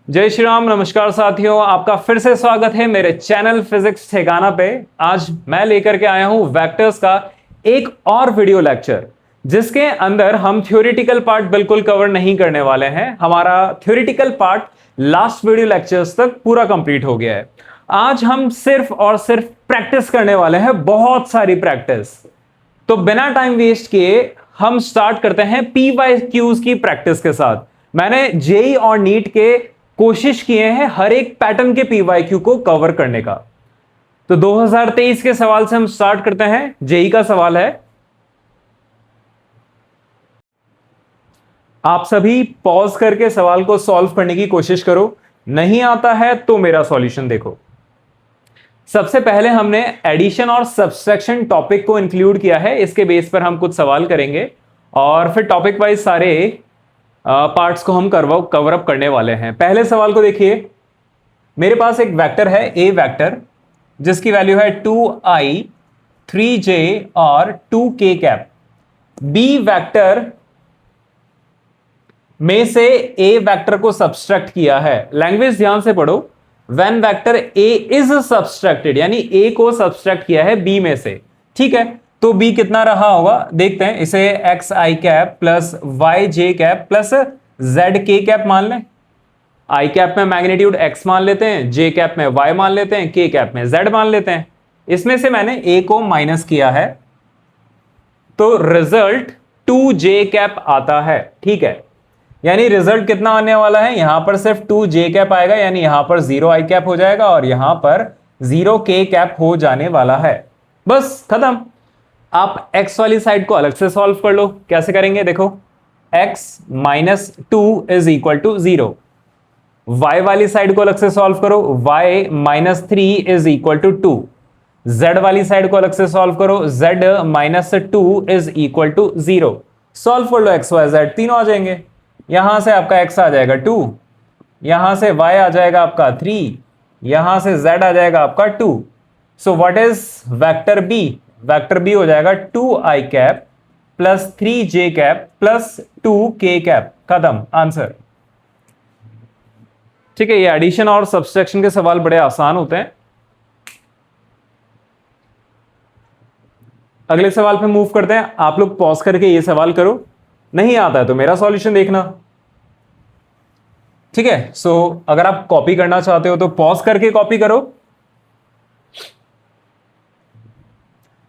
जय श्री राम। नमस्कार साथियों, आपका फिर से स्वागत है मेरे चैनल फिजिक्स ठिकाना पे। आज मैं लेकर के आया हूं वेक्टर्स का एक और वीडियो लेक्चर, जिसके अंदर हम थ्योरेटिकल पार्ट बिल्कुल कवर नहीं करने वाले हैं। हमारा theoretical part last video lectures तक पूरा कंप्लीट हो गया है। आज हम सिर्फ और सिर्फ प्रैक्टिस करने वाले हैं, बहुत सारी प्रैक्टिस। तो बिना टाइम वेस्ट किए हम स्टार्ट करते हैं PYQs की प्रैक्टिस के साथ। मैंने जेई और नीट के कोशिश किए हैं हर एक पैटर्न के PYQ को कवर करने का। तो 2023 के सवाल से हम स्टार्ट करते हैं। जेई का सवाल है, आप सभी पॉज करके सवाल को सॉल्व करने की कोशिश करो। नहीं आता है तो मेरा सॉल्यूशन देखो। सबसे पहले हमने एडिशन और सब्सट्रैक्शन टॉपिक को इंक्लूड किया है। इसके बेस पर हम कुछ सवाल करेंगे और फिर टॉपिक वाइज सारे पार्ट्स को हम कवर अप करने वाले हैं। पहले सवाल को देखिए। मेरे पास एक वेक्टर है ए वेक्टर, जिसकी वैल्यू है 2i 3j और 2k कैप। बी वेक्टर में से ए वेक्टर को सब्सट्रैक्ट किया है। लैंग्वेज ध्यान से पढ़ो। When vector A is subtracted, यानी ए को सब्सट्रैक्ट किया है बी में से, ठीक है। तो बी कितना रहा होगा देखते हैं। इसे एक्स आई कैप प्लस वाई जे कैप प्लस जेड के कैप मान लें। आई कैप में मैग्नीट्यूड एक्स मान लेते हैं, जे कैप में वाई मान लेते हैं, के कैप में जेड मान लेते हैं। इसमें से मैंने ए को माइनस किया है, तो रिजल्ट 2j कैप आता है, ठीक है। यानी रिजल्ट कितना आने वाला है, यहां पर सिर्फ 2j कैप आएगा, यानी यहां पर 0 आई कैप हो जाएगा और यहां पर 0 के कैप हो जाने वाला है। बस खत्म। आप x वाली साइड को अलग से सॉल्व कर लो। कैसे करेंगे देखो। x minus 2 is equal to 0। y वाली साइड को अलग से सॉल्व करो। y minus 3 is equal to 2। z वाली साइड को अलग से सॉल्व करो। z minus 2 is equal to 0। Solve कर लो x y z, तीनों आ जाएंगे। यहां से आपका x आ जाएगा 2, यहां से y आ जाएगा आपका 3, यहां से z आ जाएगा आपका 2। So what is vector b? Vector B हो जाएगा 2i cap plus 3j cap plus 2k cap. खत्म, आंसर। ठीक है। ये एडिशन और सब्सट्रैक्शन के सवाल बड़े आसान होते हैं। अगले सवाल पे मूव करते हैं। आप लोग पॉज करके ये सवाल करो। नहीं आता है तो मेरा सॉल्यूशन देखना, ठीक है। सो अगर आप कॉपी करना चाहते हो तो पॉज करके कॉपी करो।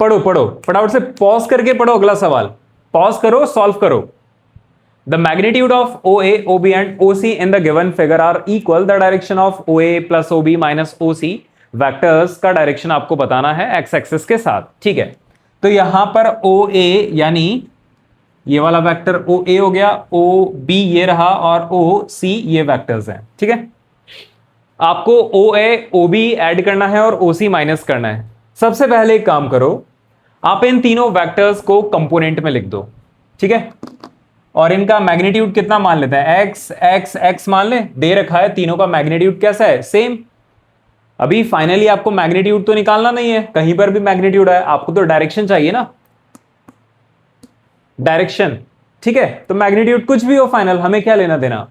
पढ़ो पढ़ो फटाफट से, पॉज करके पढ़ो। अगला सवाल पॉज करो, सॉल्व करो। The magnitude of OA, OB and OC in the given figure are equal. The direction of OA plus OB minus OC vectors का डायरेक्शन आपको बताना है एक्स एक्सिस के साथ, ठीक है। तो यहां पर OA यानी ये वाला वेक्टर OA हो गया, OB ये रहा और OC ये वेक्टर्स हैं, ठीक है। आपको OA OB ऐड करना है और OC माइनस करना है। सबसे पहले एक काम करो, आप इन तीनों वेक्टर्स को कंपोनेंट में लिख दो, ठीक है। और इनका मैग्नीट्यूड कितना मान लेते हैं, एक्स एक्स एक्स मान ले। दे रखा है तीनों का मैग्नीट्यूड कैसा है, सेम। अभी फाइनली आपको मैग्नीट्यूड तो निकालना नहीं है, कहीं पर भी मैग्नीट्यूड है, आपको तो डायरेक्शन चाहिए ना, डायरेक्शन, ठीक है। तो मैग्नीट्यूड कुछ भी हो फाइनल, हमें क्या लेना देना।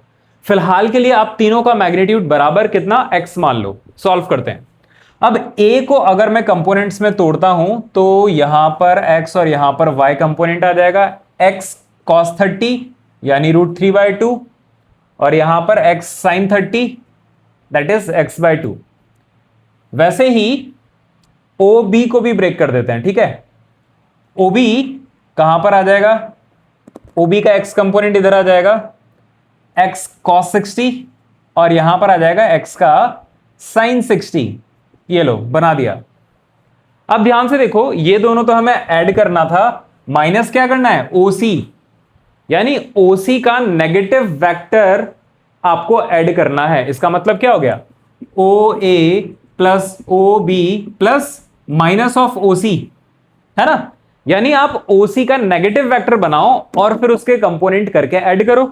फिलहाल के लिए आप तीनों का मैग्नीट्यूड बराबर कितना, एक्स मान लो। सॉल्व करते हैं। अब a को अगर मैं कंपोनेंट्स में तोड़ता हूं तो यहां पर x और यहां पर y कंपोनेंट आ जाएगा। x cos 30 यानी √3/2 और यहां पर x sin 30 that is x/2। वैसे ही OB को भी ब्रेक कर देते हैं, ठीक है। OB कहां पर आ जाएगा, OB का x कंपोनेंट इधर आ जाएगा, x cos 60 और यहां पर आ जाएगा x का sin 60। ये लो बना दिया। अब ध्यान से देखो, ये दोनों तो हमें ऐड करना था, माइनस क्या करना है, OC, यानी OC का नेगेटिव वेक्टर आपको ऐड करना है। इसका मतलब क्या हो गया, OA plus OB plus minus of OC, है ना। यानी आप OC का नेगेटिव वेक्टर बनाओ और फिर उसके कंपोनेंट करके ऐड करो,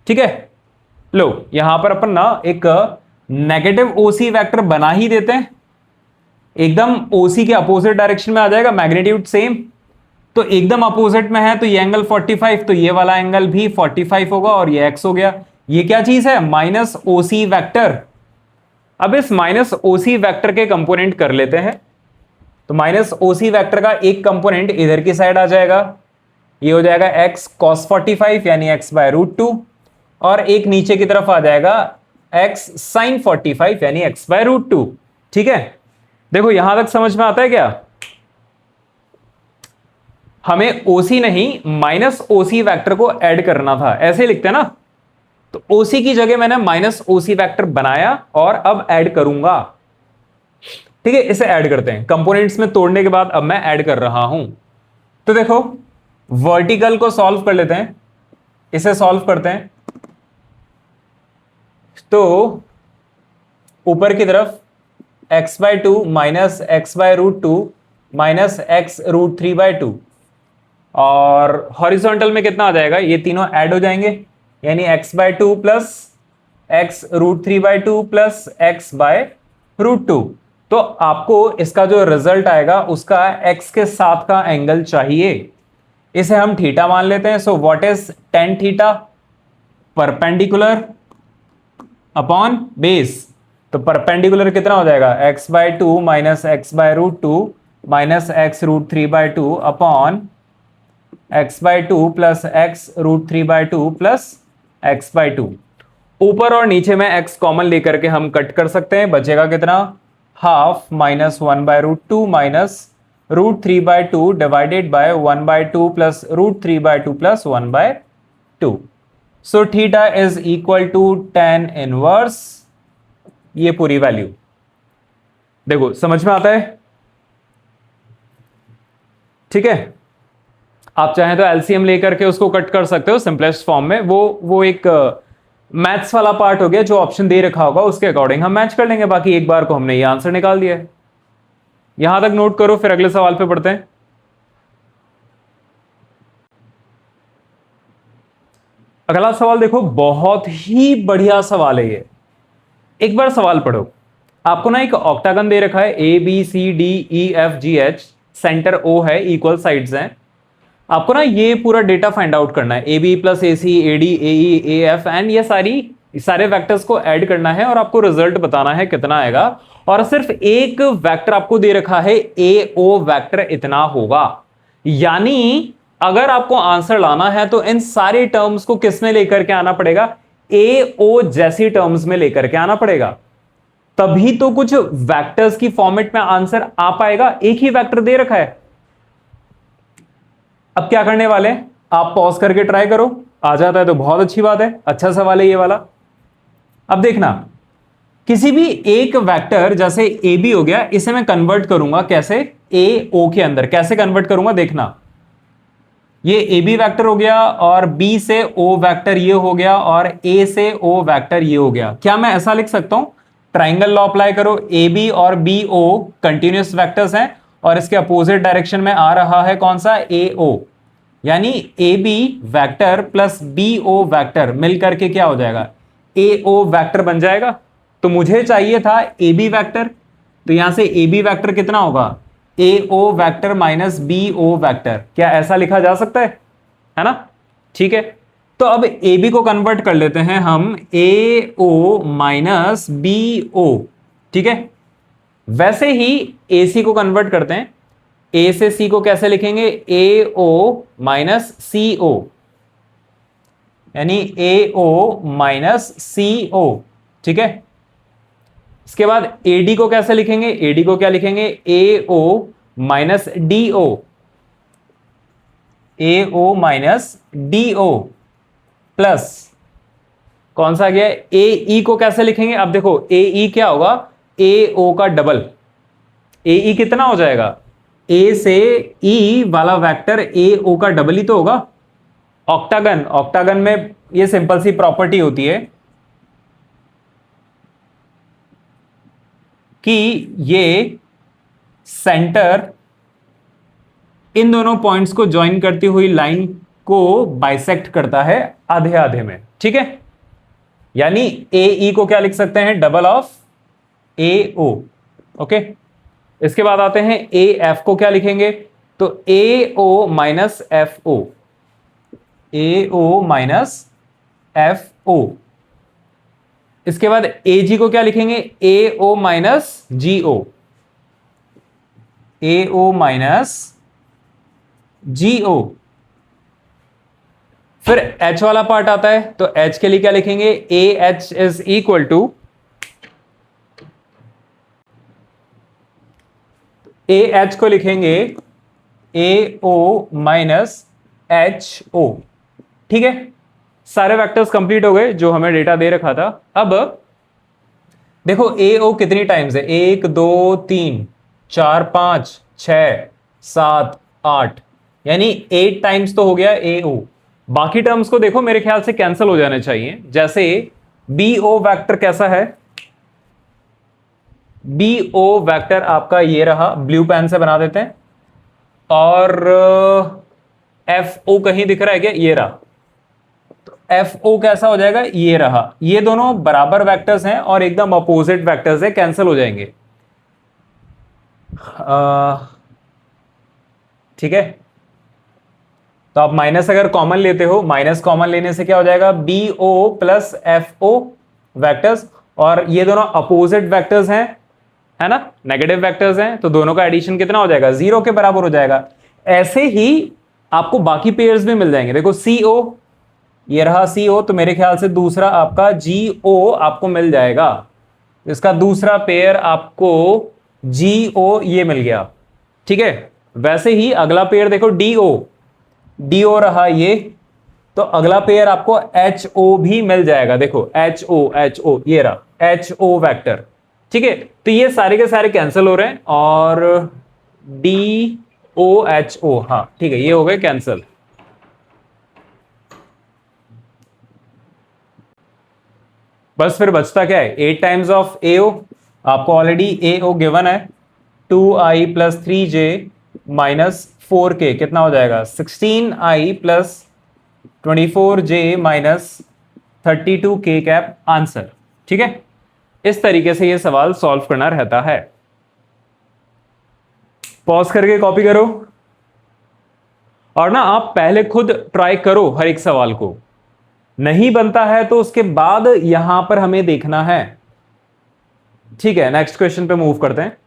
ठीक है। लो यहां पर अपन ना एक नेगेटिव OC वेक्टर बना ही देते हैं, एकदम OC के अपोजिट डायरेक्शन में आ जाएगा, मैग्नीट्यूड सेम। तो एकदम अपोजिट में है तो ये एंगल 45, तो ये वाला एंगल भी 45 होगा और ये x हो गया। ये क्या चीज है? माइनस ओसी वेक्टर। अब इस माइनस ओसी वेक्टर के कंपोनेंट कर लेते हैं। तो माइनस ओसी वेक्टर का एक कंपोनेंट इधर की साइड आ जाएगा, ये हो जाएगा x cos 45 यानी x/√2, और एक नीचे की तरफ आ जाएगा x sin 45 यानी x/√2। ठीक है, देखो यहां तक समझ में आता है क्या? हमें ओसी नहीं माइनस ओसी वेक्टर को ऐड करना था, ऐसे लिखते हैं ना। तो ओसी की जगह मैंने माइनस ओसी वेक्टर बनाया और अब ऐड करूंगा। ठीक है, इसे ऐड करते हैं, कंपोनेंट्स में तोड़ने के बाद अब मैं ऐड कर रहा हूं। तो देखो वर्टिकल को सॉल्व कर लेते हैं, इसे सॉल्व करते हैं। तो ऊपर की तरफ x/2 minus x/√2 minus x√3/2, और हॉरिजॉन्टल में कितना आ जाएगा? ये तीनों ऐड हो जाएंगे, यानी x/2 plus x√3/2 plus x/√2। तो आपको इसका जो रिजल्ट आएगा उसका x के साथ का एंगल चाहिए, इसे हम थीटा मान लेते हैं। सो what is tan theta? Perpendicular upon base. तो परपेंडिकुलर कितना हो जाएगा? x/2 minus x/√2 minus x√3/2 upon x/2 plus x√3/2 plus x/2। ऊपर और नीचे में x कॉमन लेकर के हम कट कर सकते हैं, बचेगा कितना? Half minus 1/√2 minus √3/2 divided by 1/2 plus √3/2 plus 1/2। So theta is equal to tan inverse ये पूरी वैल्यू। देखो समझ में आता है? ठीक है, आप चाहें तो एलसीएम लेकर के उसको कट कर सकते हो सिंपलेस्ट फॉर्म में। वो एक मैथ्स वाला पार्ट हो गया, जो ऑप्शन दे रखा होगा उसके अकॉर्डिंग हम मैच कर लेंगे। बाकी एक बार को हमने ये आंसर निकाल दिया है। यहां तक नोट करो, फिर अगले सवाल पे बढ़ते हैं। अगला सवाल देखो, बहुत ही बढ़िया सवाल है ये। एक बार सवाल पढ़ो। आपको ना एक ऑक्टागन दे रखा है, ABCDEFGH, सेंटर O है, इक्वल साइड्स हैं। आपको ना ये पूरा डेटा फाइंड आउट करना है, AB plus AC AD AE AF and ये सारे वेक्टर्स को ऐड करना है और आपको रिजल्ट बताना है कितना आएगा। और सिर्फ एक वेक्टर आपको दे रखा है, AO वेक्टर इतना होगा। यानी अगर आपको आंसर लाना है तो इन सारे टर्म्स को किस में लेकर के आना पड़ेगा? AO जैसी टर्म्स में लेकर के आना पड़ेगा, तभी तो कुछ वेक्टर्स की फॉर्मेट में आंसर आ पाएगा। एक ही वेक्टर दे रखा है। अब क्या करने वाले, आप पॉज करके ट्राई करो, आ जाता है तो बहुत अच्छी बात है, अच्छा सवाल है ये वाला। अब देखना, किसी भी एक वेक्टर जैसे AB हो गया, इसे मैं कन्वर्ट करूंगा कैसे? AO के अंदर कैसे कन्वर्ट करूंगा देखना। ये AB वेक्टर हो गया और B से O वेक्टर ये हो गया और A से O वेक्टर ये हो गया। क्या मैं ऐसा लिख सकता हूं? ट्राइंगल लॉ अप्लाई करो, AB और BO कंटिन्यूअस वेक्टर्स हैं और इसके अपोजिट डायरेक्शन में आ रहा है कौन सा? AO। यानी AB vector plus BO vector मिलकर के क्या हो जाएगा? AO वेक्टर बन जाएगा। तो मुझे चाहिए था AB वेक्टर, तो यहां से AB वेक्टर कितना होगा? AO vector minus BO vector. क्या ऐसा लिखा जा सकता है ना? ठीक है, तो अब AB को कन्वर्ट कर लेते हैं हम AO माइनस BO। ठीक है, वैसे ही AC को कन्वर्ट करते हैं। A से C को कैसे लिखेंगे? AO माइनस CO, यानी AO माइनस CO। ठीक है, इसके बाद AD को कैसे लिखेंगे? AD को क्या लिखेंगे? AO minus DO, AO minus DO plus कौन सा गया? AE को कैसे लिखेंगे? अब देखो AE क्या होगा? AO का डबल। AE कितना हो जाएगा? A से E वाला वेक्टर AO का डबल ही तो होगा। ऑक्टागन में ये सिंपल सी प्रॉपर्टी होती है कि ये सेंटर इन दोनों पॉइंट्स को ज्वाइन करती हुई लाइन को बाइसेक्ट करता है आधे आधे में। ठीक है, यानी AE को क्या लिख सकते हैं? Double of AO। ओके, इसके बाद आते हैं AF को क्या लिखेंगे? तो AO minus FO, AO minus FO। इसके बाद ए जी को क्या लिखेंगे, ए ओ माइनस जी ओ, ए ओ माइनस जी ओ। फिर H वाला पार्ट आता है, तो H के लिए क्या लिखेंगे, A H is equal to, A H को लिखेंगे ए ओ माइनस एच ओ। ठीक है, सारे वेक्टर्स कंप्लीट हो गए जो हमें डेटा दे रखा था। अब देखो ए ओ कितनी टाइम्स है, 1 2 3 4 5 6 7 8, यानी 8 टाइम्स तो हो गया ए ओ। बाकी टर्म्स को देखो मेरे ख्याल से कैंसिल हो जाने चाहिए। जैसे बी ओ वैक्टर कैसा है, बी ओ वैक्टर आपका ये रहा, ब्लू पेन से बना देते हैं, और एफ ओ कहीं दिख रहा है क्या, ये रहा, तो एफ ओ कैसा हो जाएगा, ये रहा। ये दोनों बराबर वेक्टर्स हैं और एकदम अपोजिट वेक्टर्स है, कैंसिल हो जाएंगे। ठीक है, तो आप माइनस अगर कॉमन लेते हो, माइनस कॉमन लेने से क्या हो जाएगा, B O plus F O vectors, और ये दोनों अपोजिट वेक्टर्स हैं, है ना, नेगेटिव वेक्टर्स हैं, तो दोनों का एडिशन कितना हो जाएगा, 0 के बराबर हो जाएगा। ऐसे ही आपको बाकी पेयर्स भी मिल जाएंगे। देखो सी ओ, ये रहा सी ओ, तो मेरे ख्याल से दूसरा आपका जी ओ आपको मिल जाएगा, इसका दूसरा पेयर आपको जी ओ ये मिल गया। ठीक है, वैसे ही अगला पेयर देखो डी ओ, डी ओ रहा ये, तो अगला पेयर आपको एच ओ भी मिल जाएगा। देखो एच ओ ये रहा एच ओ वैक्टर। ठीक है, तो ये सारे के सारे कैंसिल हो रहे हैं, और डी ओ एच ओ, हाँ ठीक है, ये हो गए कैंसिल। बस फिर बचता क्या है, 8 टाइम्स ऑफ ए ओ, आपको ऑलरेडी ए ओ गिवन है, 2i plus 3j minus 4k, कितना हो जाएगा, 16i plus 24j minus 32k cap answer. ठीक है, इस तरीके से ये सवाल सॉल्व करना रहता है। पॉज करके कॉपी करो, और ना आप पहले खुद ट्राई करो हर एक सवाल को, नहीं बनता है तो उसके बाद यहां पर हमें देखना है। ठीक है, नेक्स्ट क्वेश्चन पे मूव करते हैं,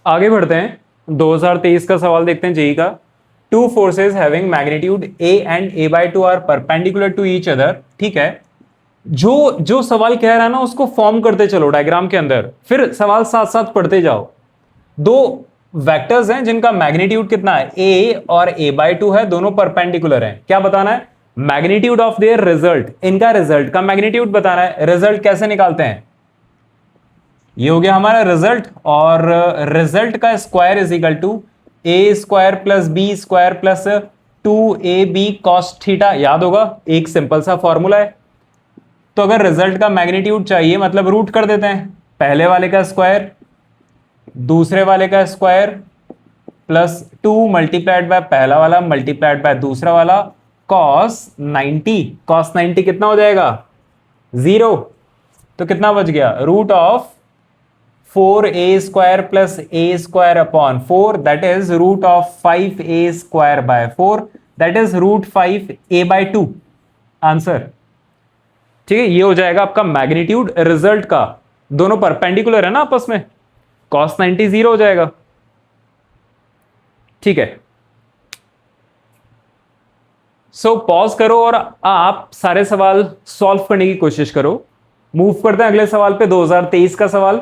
आगे बढ़ते हैं। 2023 का सवाल देखते हैं जेई का। Two forces having magnitude a and a by two are perpendicular to each other. ठीक है, जो सवाल कह रहा है ना उसको फॉर्म करते चलो डायग्राम के अंदर, फिर सवाल साथ साथ पढ़ते जाओ। दो वेक्टर्स हैं जिनका मैग्नीट्यूड कितना है, ए और ए बाई टू है, दोनों परपेंडिकुलर हैं। क्या बताना है, मैग्नीट्यूड ऑफ देयर रिजल्ट, इनका रिजल्ट का मैग्नीट्यूड बताना है। रिजल्ट कैसे निकालते हैं, ये हो गया हमारा रिजल्ट, और रिजल्ट का square is equal to a square plus B square plus 2ab cos theta. याद होगा, एक सिंपल सा फॉर्मूला है। तो अगर रिजल्ट का मैग्नीट्यूड चाहिए मतलब रूट कर देते हैं, पहले वाले का स्क्वायर दूसरे वाले का स्क्वायर प्लस 2 मल्टीप्लाइड बाय पहला वाला मल्टीप्लाइड बाय दूसरा वाला cos 90। cos 90 कितना हो जाएगा, 0, तो कितना बच गया, root of 4a square plus a square upon 4, that is root of 5a square by 4, that is root 5a by 2 answer. ठीक है, ये हो जाएगा आपका मैग्नीट्यूड रिजल्ट का, दोनों परपेंडिकुलर है ना आपस में, cos 90 0 हो जाएगा। ठीक है, सो पॉज करो और आप सारे सवाल सॉल्व करने की कोशिश करो। मूव करते हैं अगले सवाल पे, 2023 का सवाल।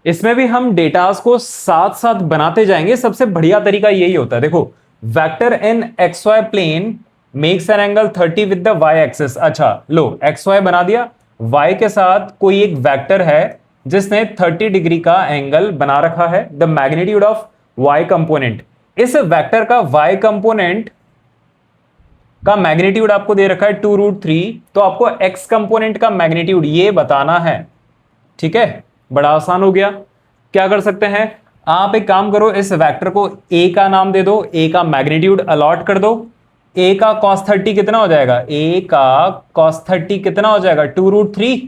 इसमें भी हम डेटास को साथ साथ बनाते जाएंगे, सबसे बढ़िया तरीका यही होता है। देखो, vector in x y plane makes an angle 30 with the y axis. अच्छा लो, एक्स वाई बना दिया, वाई के साथ कोई एक वेक्टर है जिसने 30 डिग्री का एंगल बना रखा है। The magnitude of y component, इस वेक्टर का वाई कंपोनेंट का मैग्नीट्यूड आपको दे रखा है 2√3, तो आपको एक्स कंपोनेंट का मैग्नीट्यूड ये बताना है। ठीक है, बड़ा आसान हो गया। क्या कर सकते हैं, आप एक काम करो, इस वेक्टर को ए का नाम दे दो, ए का मैग्नीट्यूड अलॉट कर दो। ए का cos 30 कितना हो जाएगा, ए का cos 30 कितना हो जाएगा, 2√3।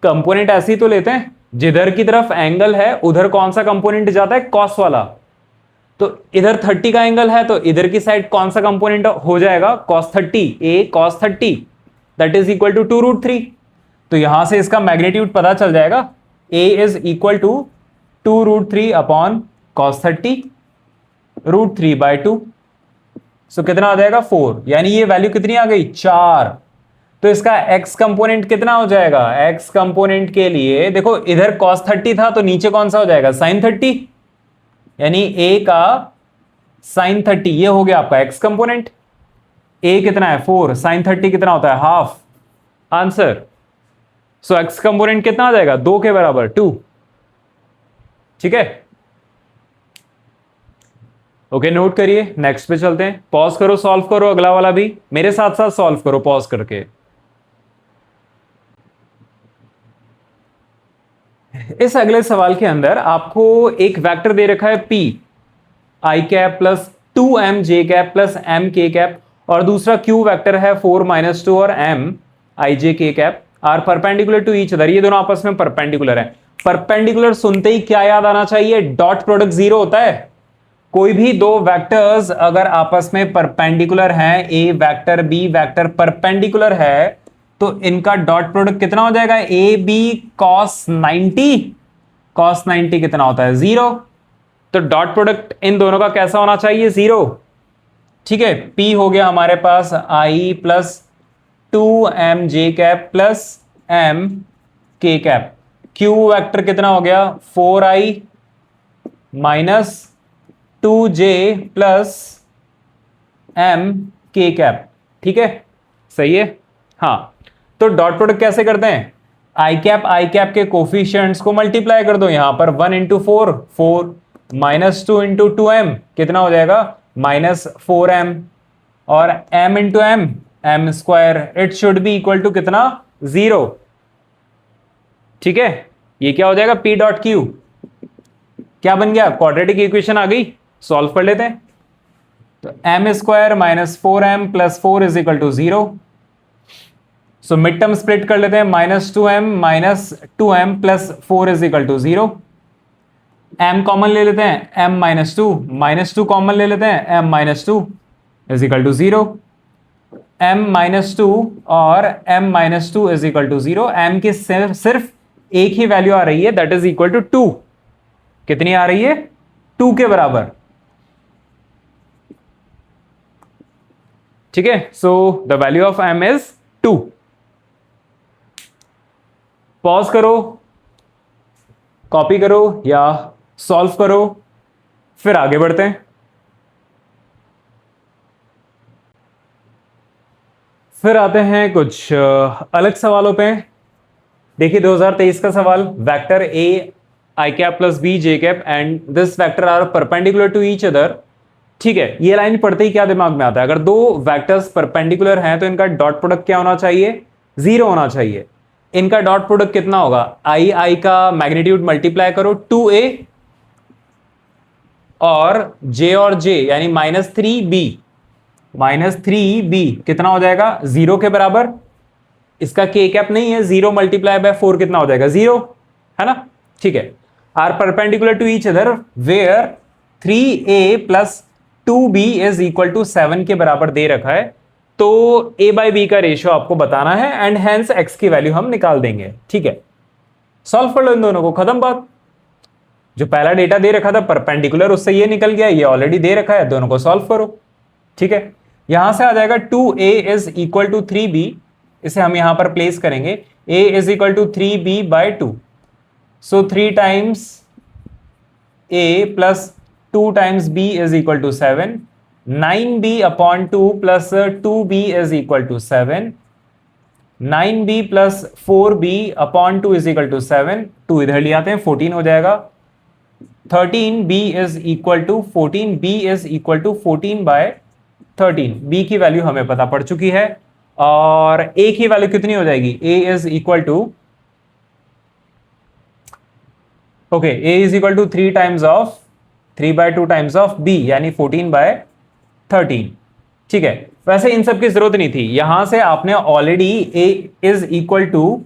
कंपोनेंट ऐसे ही तो लेते हैं, जिधर की तरफ एंगल है उधर कौन सा कंपोनेंट जाता है, cos वाला। तो इधर 30 का एंगल है, तो इधर की साइड कौन सा कंपोनेंट हो जाएगा, cos 30, a cos 30 that is equal to 2√3। तो यहां से इसका मैग्नीट्यूड पता चल जाएगा, a is equal to 2√3 upon cos 30 √3/2। So कितना आ जाएगा 4, यानी ये वैल्यू कितनी आ गई 4। तो इसका x कंपोनेंट कितना हो जाएगा, x कंपोनेंट के लिए देखो इधर cos 30 था तो नीचे कौन सा हो जाएगा sin 30, यानी a का sin 30, ये हो गया आपका x कंपोनेंट। a कितना है 4, sin 30 कितना होता है हाफ, आंसर। सो x कंपोनेंट कितना आ जाएगा 2 के बराबर 2। ठीक है, ओके नोट करिए, नेक्स्ट पे चलते हैं। पॉज करो, सॉल्व करो, अगला वाला भी मेरे साथ साथ सॉल्व करो पॉज करके। इस अगले सवाल के अंदर आपको एक वेक्टर दे रखा है p i cap plus 2m j cap plus m k cap, और दूसरा q वेक्टर है 4 - 2 और m i j k cap are perpendicular to each other. ये दोनों आपस में परपेंडिकुलर है। परपेंडिकुलर सुनते ही क्या याद आना चाहिए, डॉट प्रोडक्ट जीरो होता है। कोई भी दो वेक्टर्स अगर आपस में परपेंडिकुलर हैं, a vector b vector perpendicular है, तो इनका डॉट प्रोडक्ट कितना हो जाएगा, ए बी cos 90। cos 90 कितना होता है 0। तो डॉट प्रोडक्ट इन दोनों का कैसा होना चाहिए 0। ठीक है, P हो गया हमारे पास I plus 2m j cap plus m k cap. Q vector कितना हो गया 4i minus 2j plus m k cap. ठीक है, सही है। हाँ, तो डॉट प्रोडक्ट कैसे करते हैं, आई कैप के कोफिशिएंट्स को मल्टीप्लाई कर दो। यहां पर 1 × 4 4 माइनस 2 × 2m कितना हो जाएगा -4m, और m × m m square, it should be equal to कितना 0। ठीक है, ये क्या हो जाएगा p डॉट क्यू, क्या बन गया क्वाड्रेटिक इक्वेशन आ गई। सॉल्व कर लेते हैं। तो m square minus 4m plus 4 is equal to 0। So mid term split कर लेते हैं, -2m minus 2m plus 4 is equal to 0। m common ले लेते हैं, m-2 कॉमन ले लेते हैं, m-2 is equal to 0। m-2 और m-2 is equal to 0। m की सिर्फ एक ही वैल्यू आ रही है, दैट इज इक्वल टू 2। कितनी आ रही है 2 के बराबर। ठीक है, so the value of m is 2। Pause करो, कॉपी करो या सॉल्व करो, फिर आगे बढ़ते हैं। फिर आते हैं कुछ अलग सवालों पे। देखिए 2023 का सवाल, vector a i cap plus b j cap and this vector are perpendicular to each other. ठीक है, ये लाइन पढ़ते ही क्या दिमाग में आता है, अगर दो वेक्टर्स परपेंडिकुलर हैं तो इनका डॉट प्रोडक्ट क्या होना चाहिए 0 होना चाहिए। इनका डॉट प्रोडक्ट कितना होगा, आई का मैग्नीट्यूड मल्टीप्लाई करो 2a और j और j यानी -3b कितना हो जाएगा 0 के बराबर। इसका k कैप नहीं है, 0 मल्टीप्लाई बाय 4 कितना हो जाएगा 0, है ना। ठीक है, are perpendicular to each other where 3a plus 2b is equal to 7 के बराबर दे रखा है। तो a बाई बी का रेशियो आपको बताना है एंड हेंस x की वैल्यू हम निकाल देंगे। ठीक है, सॉल्व कर लो इन दोनों को, खत्म बात। जो पहला डेटा दे रखा था परपेंडिकुलर, उससे ये निकल गया, ये ऑलरेडी दे रखा है, दोनों को सॉल्व करो। ठीक है, यहां से आ जाएगा 2a is equal to 3b, इसे हम यहां पर प्लेस करेंगे, a is equal to 3b by 2। So 3 times a plus 2 times b is equal to 7, 9b upon 2 plus 2b is equal to 7, 9b plus 4b upon 2 is equal to 7, 2 इधर ले आते हैं 14 हो जाएगा, 13b is equal to 14, b is equal to 14 by 13। b की value हमें पता पड़ चुकी है, और a की वैल्यू कितनी हो जाएगी, a is equal to okay, a is equal to 3 times of 3/2 times of b यानी 14/13। ठीक है, वैसे इन सब की जरूरत नहीं थी, यहां से आपने already a is equal to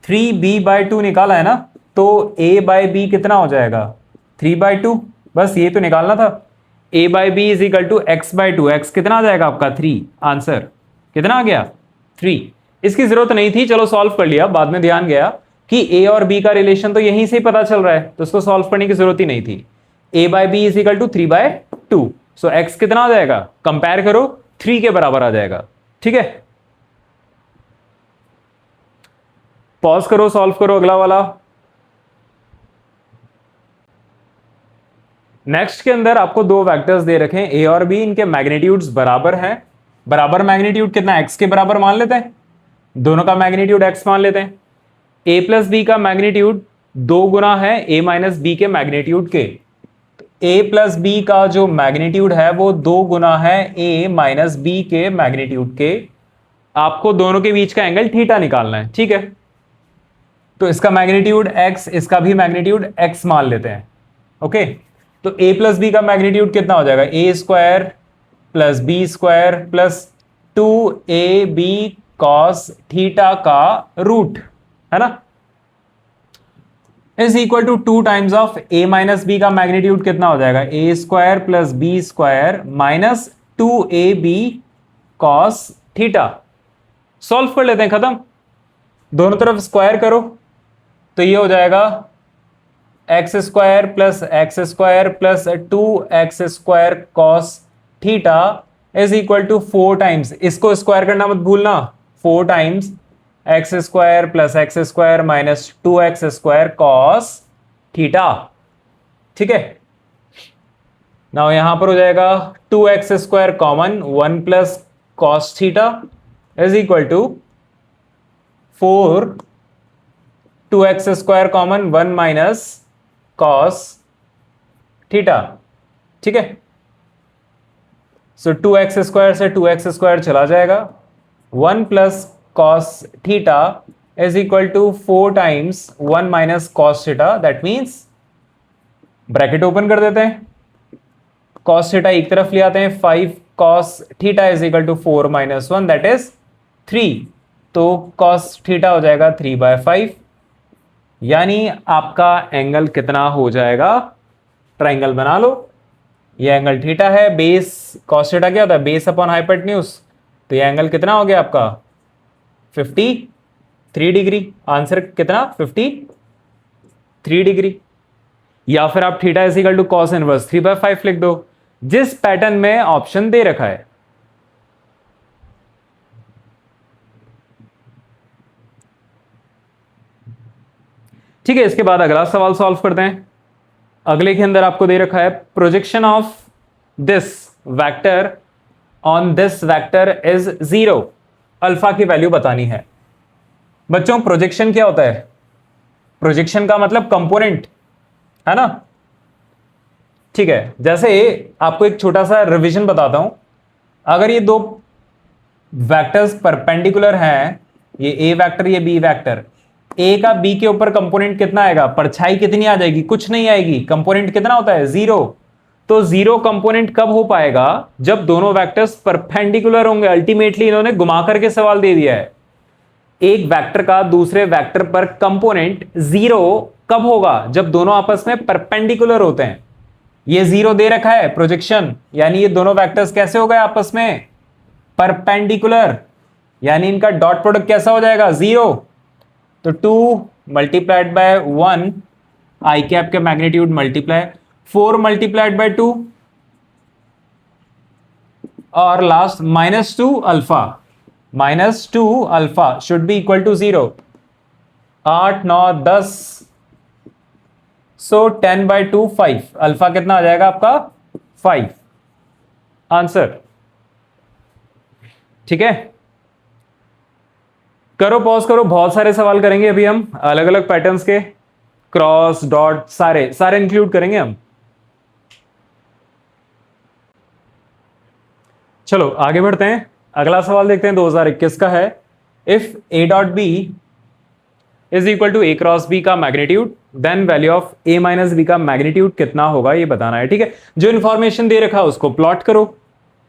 3b/2 निकाला है ना, तो a बाई बी कितना हो जाएगा 3/2। बस ये तो निकालना था। a by b is equal to x by two, x कितना आ जाएगा आपका 3, आंसर कितना आ गया 3। इसकी जरूरत नहीं थी, चलो सॉल्व कर लिया, बाद में ध्यान गया कि a और b का रिलेशन तो यहीं से ही पता चल रहा है, तो उसको सॉल्व करने की जरूरत ही नहीं थी। a by b is equal to 3 by 2, so x कितना आ जाएगा, कंपेयर करो 3 के बराबर आ जाएगा। ठीक है, पॉज करो, सॉल्व करो अगला वाला। नेक्स्ट के अंदर आपको दो वेक्टर्स दे रखे हैं a और b, इनके मैग्नीट्यूड्स बराबर हैं। बराबर मैग्नीट्यूड कितना, x के बराबर मान लेते हैं, दोनों का मैग्नीट्यूड x मान लेते हैं। a प्लस बी का मैग्नीट्यूड 2 गुना है a माइनस बी के मैग्नीट्यूड के। a प्लस बी का जो मैग्नीट्यूड है वो 2 गुना है a माइनस बी के मैग्नीट्यूड के। आपको दोनों के बीच का एंगल थीटा निकालना है। ठीक है, तो इसका मैग्नीट्यूड x, इसका भी मैग्नीट्यूड x मान लेते हैं। ओके, तो a प्लस बी का मैग्नीट्यूड कितना हो जाएगा, a square plus B square plus 2ab cos theta का रूट, है ना, is equal to 2 times of a minus B का मैग्नीट्यूड कितना हो जाएगा, a square plus B square minus 2ab cos theta. Solve कर लेते हैं, खत्म, दोनों तरफ स्क्वायर करो तो ये हो जाएगा x square plus 2x square cos theta is equal to 4 times, इसको स्क्वायर करना मत भूलना, 4 times x square minus 2x square cos theta. ठीक है, नाउ यहां पर हो जाएगा 2x square common, 1 plus cos theta is equal to 4, 2x square common 1 minus cos theta. ठीक है, सो 2x स्क्वायर से 2x स्क्वायर चला जाएगा, 1 plus cos theta is equal to 4 times 1 minus cos theta, that means bracket open कर देते हैं, cos theta एक तरफ ले आते हैं, 5 cos theta is equal to 4 minus 1 that is 3, तो कॉस थीटा हो जाएगा 3/5, यानी आपका एंगल कितना हो जाएगा, ट्राइंगल बना लो, ये एंगल थीटा है, बेस कॉस थीटा क्या होता है, बेस अपॉन हाइपोटेन्यूज, तो ये एंगल कितना हो गया आपका 53 डिग्री। आंसर कितना 53 डिग्री। या फिर आप theta is equal to cos inverse 3/5 लिख दो, जिस पैटर्न में ऑप्शन दे रखा है। ठीक है, इसके बाद अगला सवाल सॉल्व करते हैं। अगले के अंदर आपको दे रखा है projection of this vector on this vector is 0, alpha की वैल्यू बतानी है। बच्चों प्रोजेक्शन क्या होता है, प्रोजेक्शन का मतलब कंपोनेंट, है ना। ठीक है, जैसे आपको एक छोटा सा रिवीजन बताता हूं, अगर ये दो वेक्टर्स परपेंडिकुलर हैं, ये ए वेक्टर ये बी वेक्टर, ए का बी के ऊपर कंपोनेंट कितना आएगा, परछाई कितनी आ जाएगी, कुछ नहीं आएगी, कंपोनेंट कितना होता है 0। तो 0 कंपोनेंट कब हो पाएगा, जब दोनों वेक्टर्स परपेंडिकुलर होंगे। अल्टीमेटली इन्होंने घुमा करके सवाल दे दिया है, एक वेक्टर का दूसरे वेक्टर पर कंपोनेंट 0 कब होगा, जब दोनों आपस में परपेंडिकुलर होते हैं। ये 0 दे रखा है प्रोजेक्शन, यानी ये दोनों वेक्टर्स कैसे हो गए आपस में परपेंडिकुलर, यानी इनका डॉट प्रोडक्ट कैसा हो जाएगा 0। तो 2 मल्टीप्लाइड बाय 1 आई कैप के मैग्नीट्यूड मल्टीप्लाई 4 मल्टीप्लाइड बाय 2 और last -2 alpha should be equal to 0। 8 9 10, so 10/2 5, alpha कितना आ जाएगा आपका 5, आंसर। ठीक है, करो पॉज करो, बहुत सारे सवाल करेंगे अभी हम, अलग अलग पैटर्न्स के, क्रॉस डॉट सारे इंक्लूड करेंगे हम। चलो आगे बढ़ते हैं, अगला सवाल देखते हैं 2021 का है। If a dot b is equal to a cross b का magnitude, then value of a minus b का मैग्नीट्यूड कितना होगा, ये बताना है। ठीक है, जो इंफॉर्मेशन दे रखा है उसको प्लॉट करो।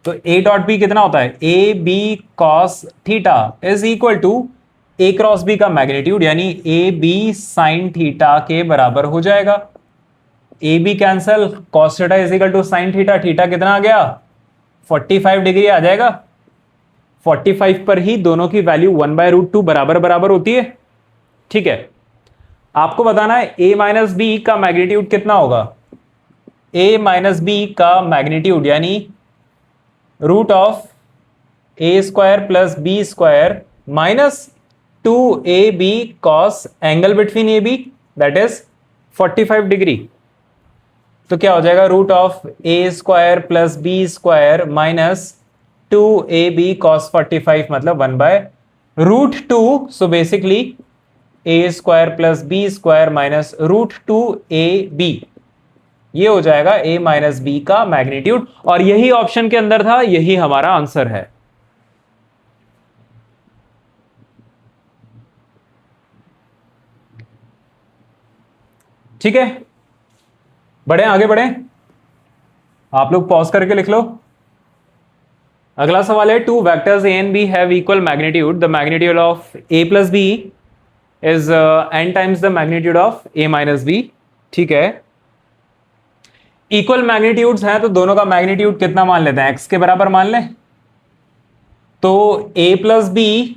तो a डॉट बी कितना होता है, a b cos theta is equal to a cross b का मैग्नीट्यूड, यानी a b साइन थीटा के बराबर हो जाएगा। A b cancel, cos theta is equal to sine theta, theta कितना आ गया 45 डिग्री आ जाएगा। 45 पर ही दोनों की वैल्यू 1/√2 बराबर बराबर होती है। ठीक है, आपको बताना है a माइनस बी का मैग्नीट्यूड कितना होगा। a माइनस बी का मैग्नीट्यूड यानी root of A square plus B square minus 2ab cos angle between A B that is 45 degree. तो क्या हो जाएगा root of A square plus B square minus 2ab cos 45 मतलब 1/√2। So basically A square plus B square minus √2ab, ये हो जाएगा a minus B का magnitude. और यही ऑप्शन के अंदर था, यही हमारा आंसर है। ठीक है, बढ़े आगे बढ़े, आप लोग पॉज करके लिख लो। अगला सवाल है two vectors a and b have equal magnitude, the magnitude of a plus b is n times the magnitude of a minus b. ठीक है, इक्वल मैग्नीट्यूड्स हैं तो दोनों का मैग्नीट्यूड कितना मान लेते हैं, x के बराबर मान लें। तो a प्लस बी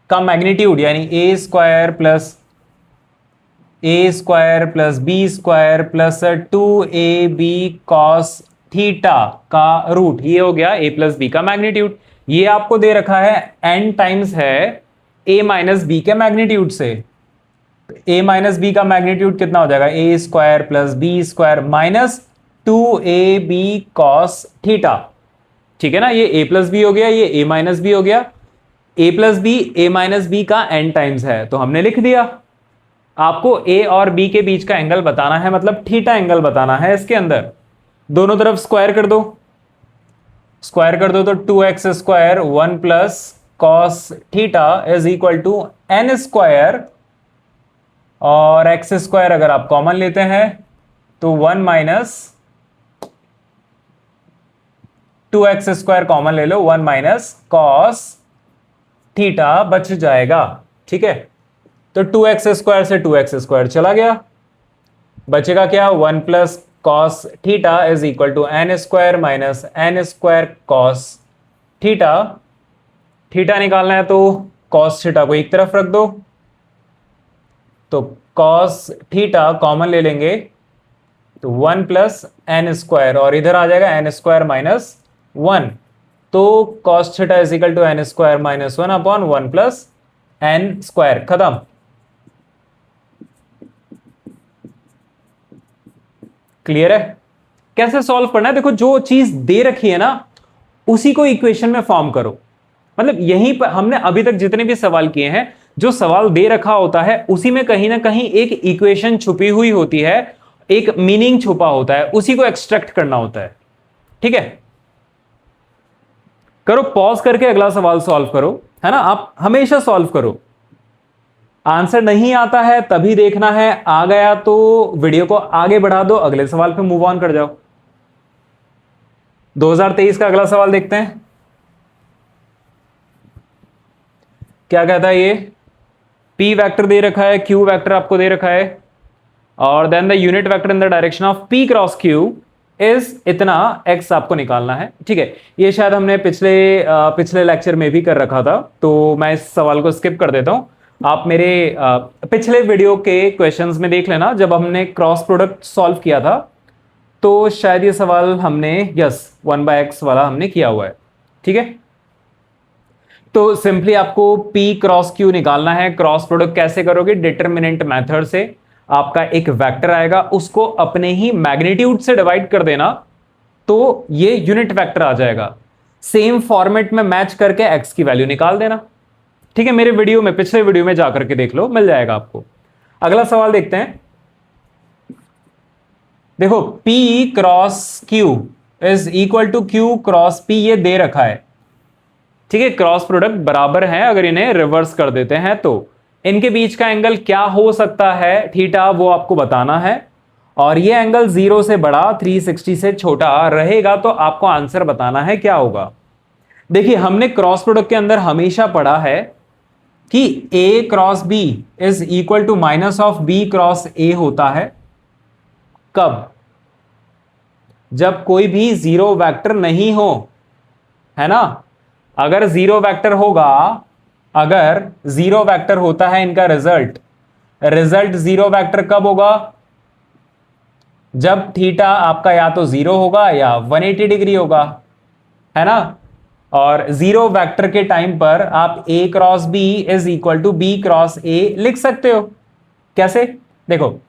का मैग्नीट्यूड यानी a square plus B square plus 2ab cos theta का रूट, ये हो गया a प्लस बी का मैग्नीट्यूड। ये आपको दे रखा है n टाइम्स है a माइनस बी के मैग्नीट्यूड से। a माइनस बी का मैग्नीट्यूड कितना हो जाएगा, a square plus B square minus 2ab cos theta. ठीक है ना, ये a प्लस बी हो गया, ये a माइनस बी हो गया। a plus b a minus B का n टाइम्स है तो हमने लिख दिया। आपको a और b के बीच का एंगल बताना है, मतलब थीटा एंगल बताना है। इसके अंदर दोनों तरफ स्क्वायर कर दो, तो 2x square 1 plus cos theta is equal to n square, और x स्क्वायर अगर आप कॉमन लेते हैं तो 1 माइनस 2x स्क्वायर कॉमन ले लो, 1 माइनस कॉस थीटा बच जाएगा। ठीक है, तो 2x स्क्वायर से 2x स्क्वायर चला गया, बचेगा क्या 1 plus cos theta is equal to n square minus n square cos theta. Theta निकालना है तो कॉस थीटा को एक तरफ रख दो, तो कॉस थीटा कॉमन ले लेंगे तो 1 प्लस n स्क्वायर, और इधर आ जाएगा n स्क्वायर माइनस 1, तो cos theta is equal to n square minus 1 upon 1 plus n square. खत्म। क्लियर है? कैसे सॉल्व करना है, देखो जो चीज दे रखी है ना उसी को इक्वेशन में फॉर्म करो। मतलब यहीं पर हमने अभी तक जितने भी सवाल किए हैं, जो सवाल दे रखा होता है उसी में कहीं ना कहीं एक इक्वेशन छुपी हुई होती है, एक मीनिंग छुपा होता है, उसी को एक्सट्रैक्ट करना होता है। ठीक है, करो पॉज करके अगला सवाल सॉल्व करो, है ना। आप हमेशा सॉल्व करो, आंसर नहीं आता है तभी देखना है, आ गया तो वीडियो को आगे बढ़ा दो, अगले सवाल पे मूव ऑन कर जाओ। 2023 का अगला सवाल देखते हैं, क्या कहता है ये। P वेक्टर दे रखा है, Q वेक्टर आपको दे रखा है, और then the unit vector in the direction of P cross Q is इतना, x आपको निकालना है। ठीक है, ये शायद हमने पिछले लेक्चर में भी कर रखा था, तो मैं इस सवाल को स्किप कर देता हूं। आप मेरे पिछले वीडियो के क्वेश्चंस में देख लेना, जब हमने क्रॉस प्रोडक्ट सॉल्व किया था तो शायद ये सवाल हमने 1/x वाला हमने किया हुआ है। ठीक है, तो सिंपली आपको P क्रॉस Q निकालना है। क्रॉस प्रोडक्ट कैसे करोगे, डिटरमिनेंट मेथड से। आपका एक वेक्टर आएगा, उसको अपने ही मैग्नीट्यूड से डिवाइड कर देना तो ये यूनिट वेक्टर आ जाएगा। सेम फॉर्मेट में मैच करके x की वैल्यू निकाल देना। ठीक है, मेरे वीडियो में, पिछले वीडियो में जाकर के देख लो, मिल जाएगा आपको। अगला सवाल देखते हैं। देखो P cross Q is equal to Q cross P, ये दे रखा है। ठीक है, क्रॉस प्रोडक्ट बराबर है, अगर इन्हें रिवर्स कर देते हैं तो इनके बीच का एंगल क्या हो सकता है, थीटा, वो आपको बताना है। और ये एंगल 0 से बड़ा, 360 से छोटा रहेगा, तो आपको आंसर बताना है क्या होगा। देखिए, हमने क्रॉस प्रोडक्ट के अंदर हमेशा पढ़ा है कि A cross B is equal to minus of B cross A होता है। कब? जब कोई भी जीरो वेक्टर नहीं हो, है ना। अगर जीरो वेक्टर होगा, अगर जीरो वेक्टर होता है इनका रिजल्ट जीरो वेक्टर कब होगा? जब थीटा आपका या तो जीरो होगा या 180 डिग्री होगा, है ना। और जीरो वेक्टर के टाइम पर आप a cross b is equal to b cross a लिख सकते हो। कैसे? देखो,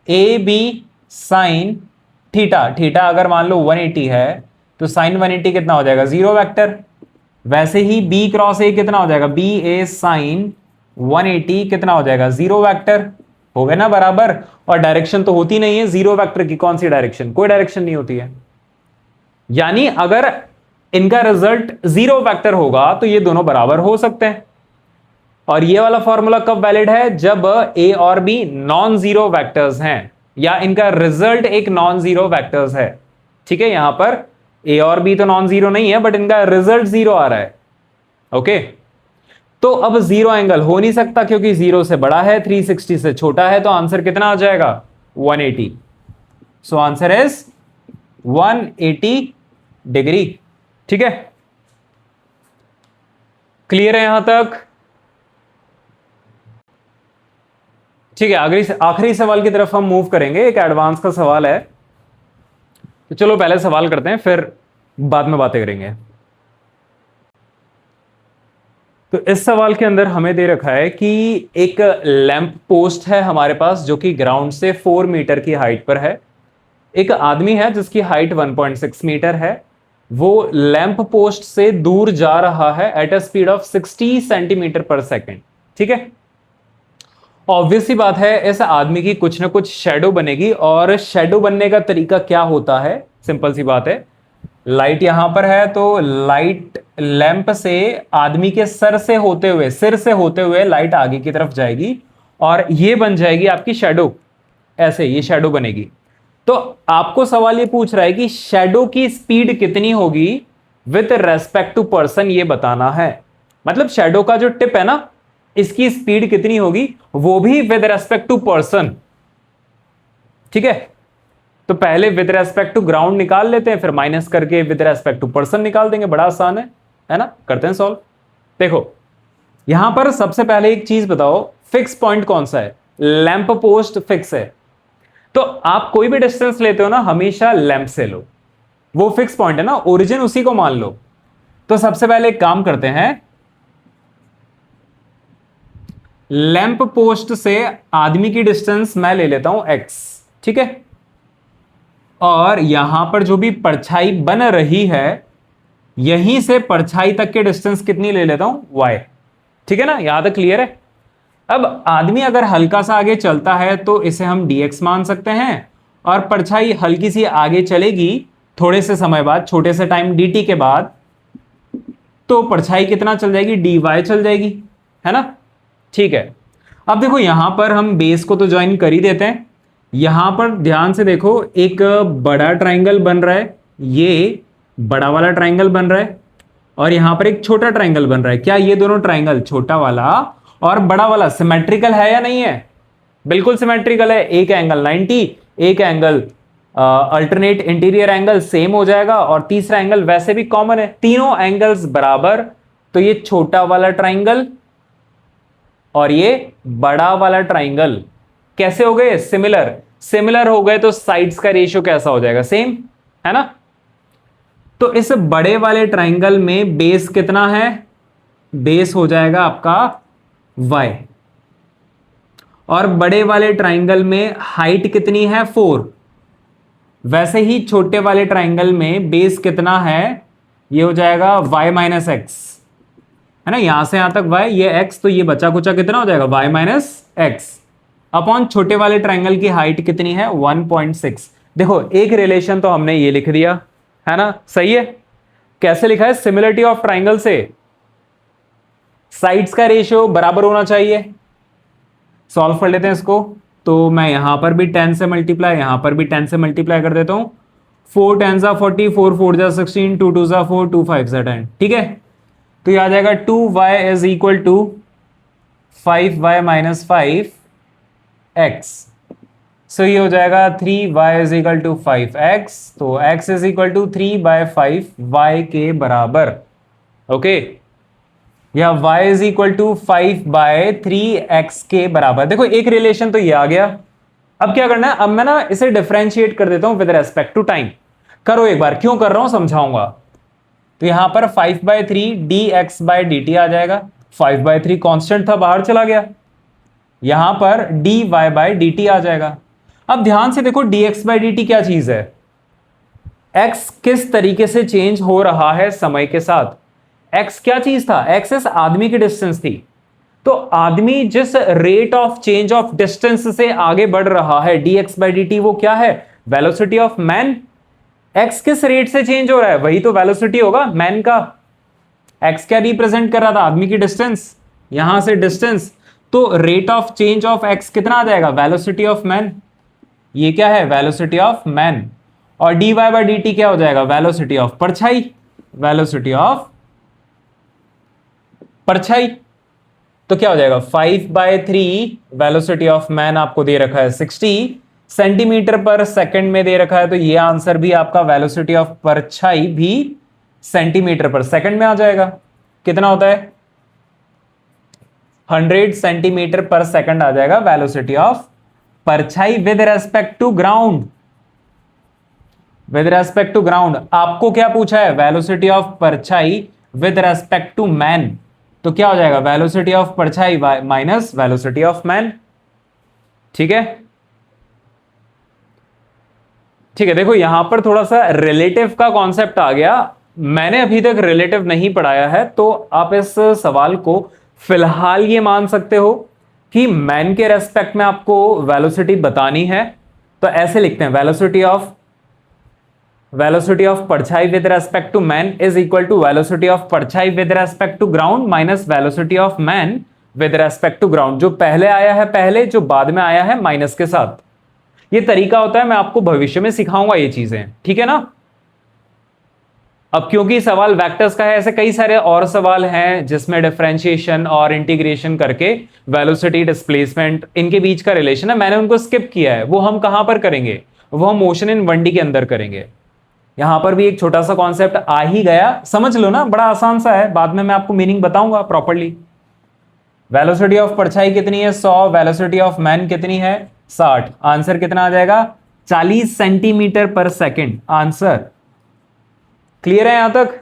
a b sine theta, theta अगर मान लो 180 है तो साइन 180 कितना हो जाएगा? Zero vector. वैसे ही b क्रॉस a कितना हो जाएगा? बी ए साइन 180 कितना हो जाएगा? Zero vector. हो गए ना बराबर। और डायरेक्शन तो होती नहीं है जीरो वेक्टर की, कौन सी डायरेक्शन? कोई डायरेक्शन नहीं होती है। यानी अगर इनका रिजल्ट जीरो वेक्टर होगा तो ये दोनों बराबर हो सकते हैं। और ये वाला फॉर्मूला कब वैलिड है? जब a और b नॉन जीरो वेक्टर्स हैं, या इनका रिजल्ट एक नॉन जीरो वेक्टर्स है। ठीक है, यहां पर a और b तो नॉन जीरो नहीं है, बट इनका रिजल्ट जीरो आ रहा है। ओके, तो अब जीरो एंगल हो नहीं सकता क्योंकि जीरो से बड़ा है, 360 से छोटा है, तो आंसर कितना आ जाएगा? 180। So answer is 180 degree. ठीक है, क्लियर है यहां तक? ठीक है, आखिरी सवाल की तरफ हम मूव करेंगे। एक एडवांस का सवाल है, तो चलो पहले सवाल करते हैं, फिर बाद में बातें करेंगे। तो इस सवाल के अंदर हमें दे रखा है कि एक लैंप पोस्ट है हमारे पास जो कि ग्राउंड से 4 मीटर की हाइट पर है। एक आदमी है जिसकी हाइट 1.6 मीटर है। वो लैंप पोस्ट से दूर जा रहा है at a speed of 60 centimetre पर सेकेंड। ठीक है, ऑब्वियस सी बात है इस आदमी की कुछ ना कुछ शेडो बनेगी। और शेडो बनने का तरीका क्या होता है? सिंपल सी बात है, लाइट यहां पर है तो लाइट लैंप से आदमी के सिर से होते हुए लाइट आगे की तरफ जाएगी और ये बन जाएगी आपकी शेडो। ऐसे ये शेडो बनेगी। तो आपको सवाल ये पूछ रहा है कि शेडो की स्पीड कितनी होगी विथ रेस्पेक्ट टू पर्सन, ये बताना है। मतलब शेडो का जो टिप है ना, इसकी स्पीड कितनी होगी, वो भी विद रेस्पेक्ट टू पर्सन। ठीक है, तो पहले विद रेस्पेक्ट टू ग्राउंड निकाल लेते हैं, फिर माइनस करके विद रेस्पेक्ट टू पर्सन निकाल देंगे। बड़ा आसान है ना। करते हैं सॉल्व। देखो, यहां पर सबसे पहले एक चीज बताओ, फिक्स पॉइंट कौन सा है? लैंप पोस्ट फिक्स है। तो आप कोई भी डिस्टेंस लेते हो ना, हमेशा लैंप से लो, वो फिक्स पॉइंट है ना, ओरिजिन उसी को मान लो। तो सबसे पहले एक काम करते हैं, लैंप पोस्ट से आदमी की डिस्टेंस मैं ले लेता हूं x। ठीक है, और यहां पर जो भी परछाई बन रही है, यहीं से परछाई तक के डिस्टेंस कितनी ले लेता हूं? y। ठीक है ना, यहां तक क्लियर है? अब आदमी अगर हल्का सा आगे चलता है तो इसे हम dx मान सकते हैं, और परछाई हल्की सी आगे चलेगी थोड़े से समय बाद, छोटे से टाइम dt के बाद, तो परछाई कितना चल जाएगी? dy चल जाएगी, है ना। ठीक है, अब देखो यहां पर हम बेस को तो ज्वाइन कर ही देते हैं। यहां पर ध्यान से देखो, एक बड़ा ट्राइंगल बन रहा है, ये बड़ा वाला ट्राइंगल बन रहा है, और यहां पर एक छोटा ट्राइंगल बन रहा है। क्या ये दोनों ट्राइंगल, छोटा वाला और बड़ा वाला, सिमेट्रिकल है या नहीं है? बिल्कुल सिमेट्रिकल है। एक एंगल 90, एक angle alternate interior angle same हो जाएगा, और तीसरा एंगल वैसे भी कॉमन है, तीनों एंगल्स बराबर। तो ये छोटा वाला ट्राइंगल और ये बड़ा वाला ट्राइंगल कैसे हो गए? सिमिलर हो गए, तो साइड्स का रेशियो कैसा हो जाएगा? सेम, है ना। तो इस बड़े वाले ट्राइंगल में बेस कितना है? बेस हो जाएगा आपका y, और बड़े वाले ट्राइंगल में हाइट कितनी है? 4। वैसे ही छोटे वाले ट्राइंगल में बेस कितना है? ये हो जाएगा y माइनस एक्स, है ना। यहां से यहां तक y, ये x, तो ये बचा कुचा कितना हो जाएगा? y माइनस एक्स अपॉन छोटे वाले ट्राइंगल की हाइट कितनी है? 1.6। देखो, एक रिलेशन तो हमने ये लिख दिया, है ना। सही है। कैसे लिखा है? सिमिलरिटी ऑफ ट्राइंगल से साइड्स का रेशियो बराबर होना चाहिए। सॉल्व कर लेते हैं इसको। तो मैं यहां पर भी 10 से मल्टीप्लाई, यहां पर भी 10 से मल्टीप्लाई कर देता हूं। 4 10 जा 40, 4 4 जा 16, 2 2 जा 4, 2 5 जा 10। ठीक है, तो ये आ जाएगा 2y is equal to 5y minus 5x। So ये हो जाएगा 3y is equal to 5x, तो x is equal to 3/5 y के बराबर। ओके, या y is equal to 5/3x के बराबर। देखो एक रिलेशन तो ये आ गया। अब क्या करना है, अब मैं ना इसे डिफरेंशिएट कर देता हूं विद रेस्पेक्ट टू टाइम। करो एक बार, क्यों कर रहा हूं समझाऊंगा। तो यहां पर 5/3 dx/dt आ जाएगा। 5/3 कांस्टेंट था, बाहर चला गया। यहां पर dy/dt आ जाएगा। अब ध्यान से देखो dx/dt क्या चीज है, x किस तरीके से चेंज हो रहा है समय के साथ। x क्या चीज था, x इस आदमी की डिस्टेंस थी। तो आदमी जिस rate of change of distance से आगे बढ़ रहा है, dx/dt वो क्या है, वेलोसिटी ऑफ मैन। x किस रेट से चेंज हो रहा है, वही तो वेलोसिटी होगा मैन का। x क्या रिप्रेजेंट कर रहा था, आदमी की डिस्टेंस, यहां से डिस्टेंस। तो rate of change of x कितना आ जाएगा, वेलोसिटी ऑफ मैन। ये क्या है, वेलोसिटी ऑफ मैन। और dy/dt क्या हो जाएगा, वेलोसिटी ऑफ परछाई, वेलोसिटी ऑफ परछाई। तो क्या हो जाएगा 5/3 वेलोसिटी ऑफ मैन आपको दे रखा है 60 सेंटीमीटर पर सेकंड में दे रखा है। तो ये आंसर भी आपका वेलोसिटी ऑफ परछाई भी सेंटीमीटर पर सेकंड में आ जाएगा। कितना होता है, 100 सेंटीमीटर पर सेकंड आ जाएगा वेलोसिटी ऑफ परछाई with respect to ground. With respect to ground आपको क्या पूछा है, वेलोसिटी ऑफ परछाई विद रेस्पेक्ट टू मैन। तो क्या हो जाएगा, वेलोसिटी ऑफ परछाई माइनस वेलोसिटी ऑफ मैन। ठीक है, ठीक है। देखो यहां पर थोड़ा सा रिलेटिव का कॉन्सेप्ट आ गया। मैंने अभी तक रिलेटिव नहीं पढ़ाया है, तो आप इस सवाल को फिलहाल ये मान सकते हो कि मैन के रेस्पेक्ट में आपको वेलोसिटी बतानी है। तो ऐसे लिखते हैं, वेलोसिटी ऑफ परछाई with respect to man is equal to velocity of परछाई with respect to ground minus velocity of man with respect to ground. जो पहले आया है पहले, जो बाद में आया है माइनस के साथ। ये तरीका होता है, मैं आपको भविष्य में सिखाऊंगा ये चीजें, ठीक है ना। अब क्योंकि सवाल वेक्टर्स का है, ऐसे कई सारे और सवाल हैं जिसमें डिफरेंशिएशन और इंटीग्रेशन करके वेलोसिटी, डिस्प्लेसमेंट, इनके बीच का रिलेशन है। मैंने उनको स्किप किया है। वो हम कहां पर करेंगे, वो हम मोशन इन 1D के अंदर करेंगे। यहां पर भी एक छोटा सा कॉन्सेप्ट आ ही गया, समझ लो ना, बड़ा आसान सा है। बाद में मैं आपको मीनिंग बताऊंगा प्रॉपर्ली। वेलोसिटी ऑफ परछाई कितनी है, 100। वेलोसिटी ऑफ मैन कितनी है, 60। आंसर कितना आ जाएगा, 40 सेंटीमीटर पर सेकंड। आंसर क्लियर है यहां तक,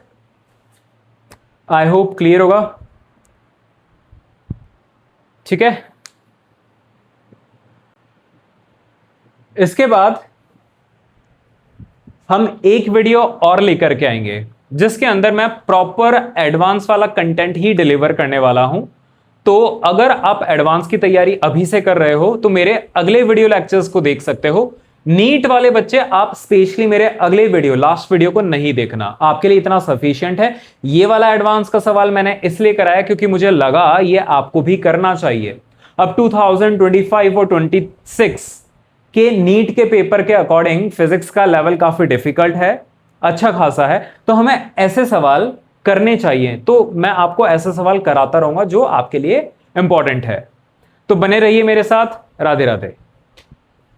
आई होप क्लियर होगा। ठीक है, इसके बाद हम एक वीडियो और लेकर के आएंगे जिसके अंदर मैं प्रॉपर एडवांस वाला कंटेंट ही डिलीवर करने वाला हूं। तो अगर आप एडवांस की तैयारी अभी से कर रहे हो तो मेरे अगले वीडियो लेक्चर्स को देख सकते हो। नीट वाले बच्चे आप स्पेशली मेरे अगले वीडियो, लास्ट वीडियो को नहीं देखना, आपके लिए इतना सफिशिएंट है। ये वाला एडवांस का सवाल मैंने इसलिए कराया क्योंकि मुझे लगा ये आपको भी करना चाहिए। अब 2025 और 26 के नीट के पेपर के अकॉर्डिंग फिजिक्स का लेवल काफी डिफिकल्ट है, अच्छा खासा है, तो हमें ऐसे सवाल करने चाहिए। तो मैं आपको ऐसे सवाल कराता रहूंगा जो आपके लिए इंपॉर्टेंट है। तो बने रहिए मेरे साथ। राधे राधे।